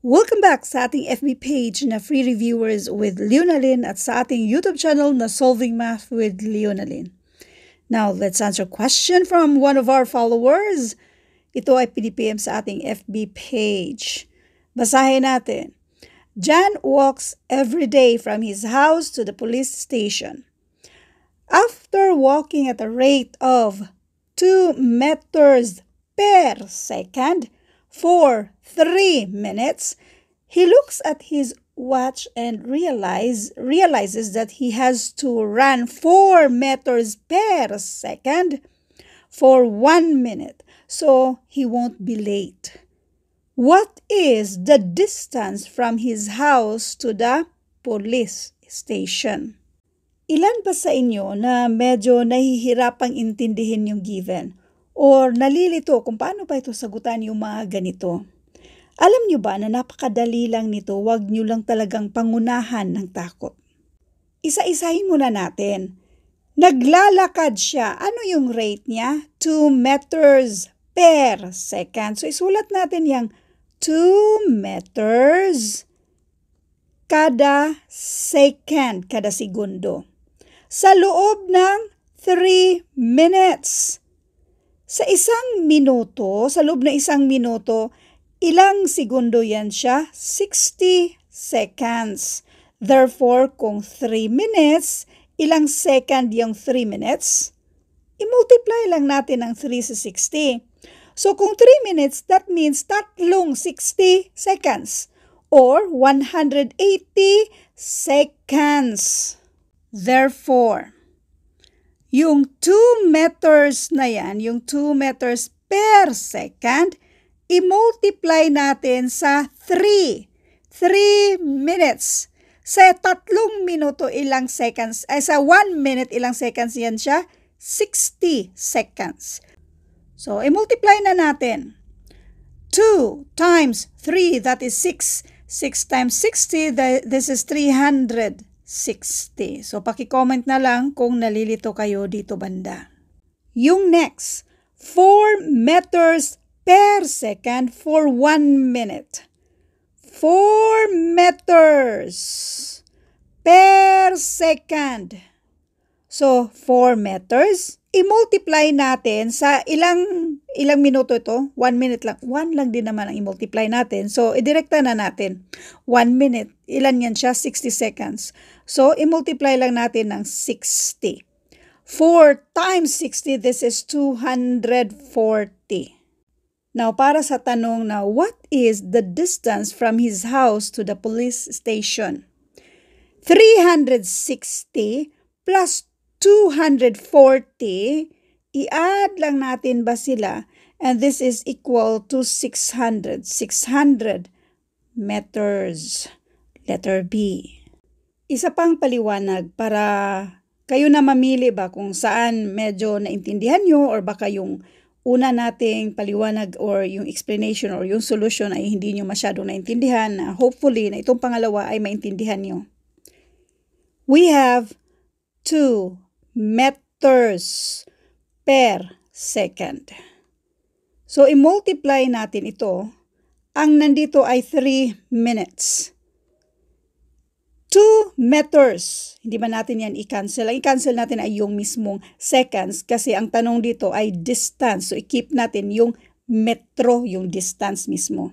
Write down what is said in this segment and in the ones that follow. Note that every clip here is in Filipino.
Welcome back sa ating FB page na Free Reviewers with Leonalyn at sa ating YouTube channel na Solving Math with Leonalyn. Now, let's answer a question from one of our followers. Ito ay PDPM sa ating FB page. Basahin natin. Jan walks every day from his house to the police station. After walking at a rate of 2 meters per second for 3 minutes, he looks at his watch and realizes that he has to run 4 meters per second for 1 minute, so he won't be late. What is the distance from his house to the police station? Ilan ba sa inyo na medyo nahihirapang intindihin yung given? Or nalilito kung paano ba ito sagutan yung mga ganito? Alam nyo ba na napakadali lang nito, wag nyo lang talagang pangunahan ng takot. Isa-isahin muna natin. Naglalakad siya. Ano yung rate niya? 2 meters per second. So isulat natin yung 2 meters kada second, kada segundo. Sa loob ng 3 minutes. Sa loob na isang minuto, ilang segundo yan siya? 60 seconds. Therefore, kung 3 minutes, ilang second yung 3 minutes? I-multiply lang natin ang 3 sa 60. So, kung 3 minutes, that means tatlong 60 seconds or 180 seconds. Therefore, yung 2 meters na yan, yung 2 meters per second, i-multiply natin sa 3. 3 minutes. Sa 3 minuto ilang seconds, sa 1 minute ilang seconds yan siya? 60 seconds. So, i-multiply na natin. 2 times 3, that is 6. 6 times 60, this is 360. So, paki-comment na lang kung nalilito kayo dito banda. Yung next, 4 meters per second for 1 minute. 4 meters per second. So, 4 meters, i-multiply natin sa ilang minuto ito? 1 minute lang. 1 lang din naman ang i-multiply natin. So, idirekta na natin. 1 minute, ilan yan siya? 60 seconds. So, i-multiply lang natin ng 60. 4 times 60, this is 240. Now, para sa tanong na, what is the distance from his house to the police station? 360 plus 240, i-add lang natin ba sila? And this is equal to 600. 600 meters. Letter B. Isa pang paliwanag para kayo na mamili ba kung saan medyo naintindihan nyo or baka yung una nating paliwanag or yung explanation or yung solution ay hindi nyo masyadong naintindihan na hopefully na itong pangalawa ay maintindihan nyo. We have 2 meters per second. So, i-multiply natin ito. Ang nandito ay 3 minutes. 2 meters. Hindi ba natin yan i-cancel? Ang i-cancel natin ay yung mismong seconds kasi ang tanong dito ay distance. So, i-keep natin yung metro, yung distance mismo.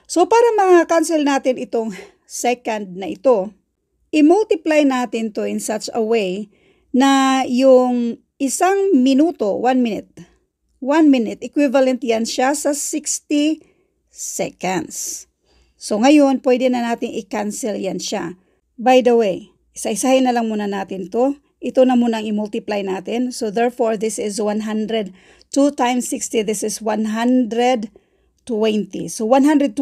So, para ma-cancel natin itong second na ito, i-multiply natin to in such a way na yung isang minuto, 1 minute. 1 minute, equivalent yan siya sa 60 seconds. So ngayon, pwede na natin i-cancel yan siya. By the way, isa-isahin na lang muna natin to. Ito na muna ang i-multiply natin. So therefore, this is 100. 2 times 60, this is 120. So 120,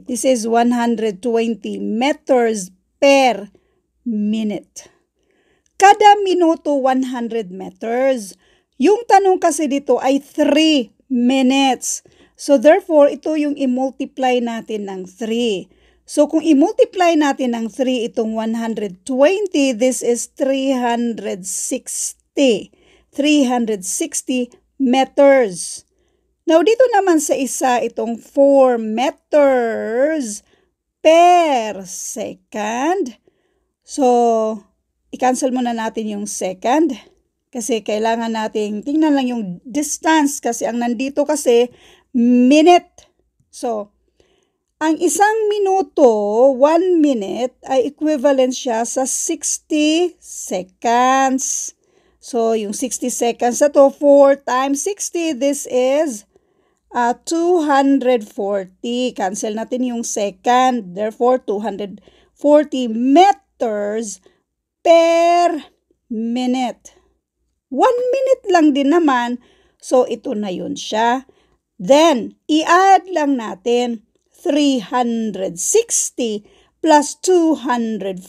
this is 120 meters per minute. Kada minuto, 100 meters. Yung tanong kasi dito ay 3 minutes. So therefore, ito yung i-multiply natin ng 3. So kung i-multiply natin ng 3 itong 120, this is 360. 360 meters. Now, dito naman sa isa, itong 4 meters per second. So, i-cancel muna natin yung second. Kasi kailangan nating tingnan lang yung distance. Kasi ang nandito kasi, minute. So, ang isang minuto, 1 minute, ay equivalent siya sa 60 seconds. So, yung 60 seconds na to, 4 times 60, this is 240. Cancel natin yung second. Therefore, 240 meters per minute. 1 minute lang din naman. So, ito na yun siya. Then, i-add lang natin 360 plus 240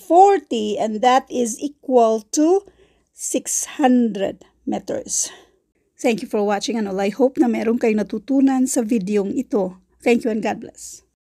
and that is equal to 600 meters. Thank you for watching and I hope na meron kayong natutunan sa videong ito. Thank you and God bless.